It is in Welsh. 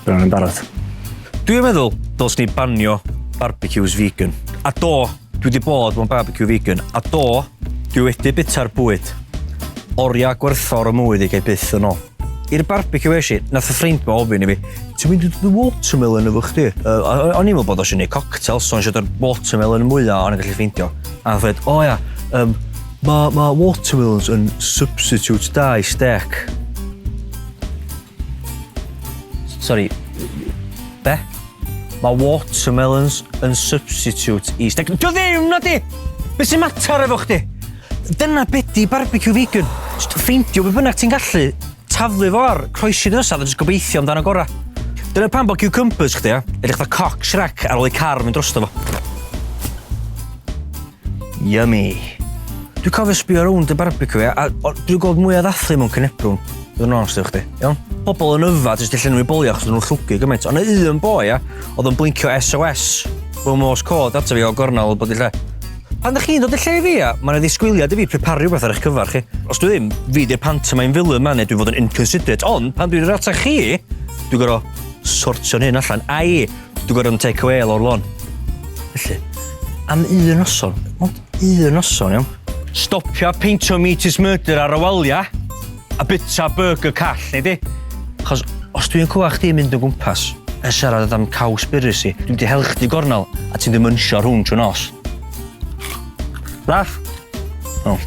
Bron yn barod. Dwi'n meddwl dylswn ni banio barbecues vegan. A do, dwi wedi bod mewn barbecue vegan. A do, dwi wedi bita'r bwyd. Oria gwerthfawr o mwydd I gael byth yn ôl. I'r barbecue eisi, nath y ffrind ma ofyn I fi, ti'n mynd i watermelon efo chdi? O'n i'n meddwl bod o eisiau gwneud cocktail, so o'n eisiau dod watermelon mwyaf o'n i'n gallu ffeindio. A dweud, o ia, mae watermelons yn substitute da I steak. Sorry, be? Mae watermelons yn substitute I steak. Dwi ddim na di! Be sy'n mater efo chdi? Dyna beth di barbecue vegan. Just ffeindio be bynnag ti'n gallu taflu fo ar, croesi dy ysaf a jyst gobeithio amdano gora. Dyna pan bod cucumbers chdi, edrych dda cock Shrek ar ôl I car mynd drosto fo. Yummy. Dwi'n cofio sbio rownd y barbecue a dwi'n gweld mwy o ddathlu mewn cynebrwn. Dwi'n honest efo chdi, iawn? Pobl yn yfad jyst allan nhw'n bolio achos nhw'n llwgu gymaint. Ond un boi, oedd yn blincio SOS fel Morse code ata fi o gornel bod I lle. Pan ddech chi'n dod I lle I fi, mae'n ddisgwyliad I fi preparu rhywbeth ar eich cyfar chi. Os dwi ddim, fi di'r pantomime villain ma, neu dwi'n fod yn inconsiderate, ond pan dwi'n rata chi, dwi'n gor'o sortio'n hyn allan. Ai, dwi'n gor'o take away o'r lôn. Felly, am un noson, ond un noson, iawn. Stopio peintio meat is murder ar y walia, a bita burger call, neu di? Achos, os dwi'n clywed chdi mynd o gwmpas, a siarad am cowspiracy, dwi'n di hel chdi gornel, a ti'n dim ymnsio rhwng trwy nos. Laugh? Oh.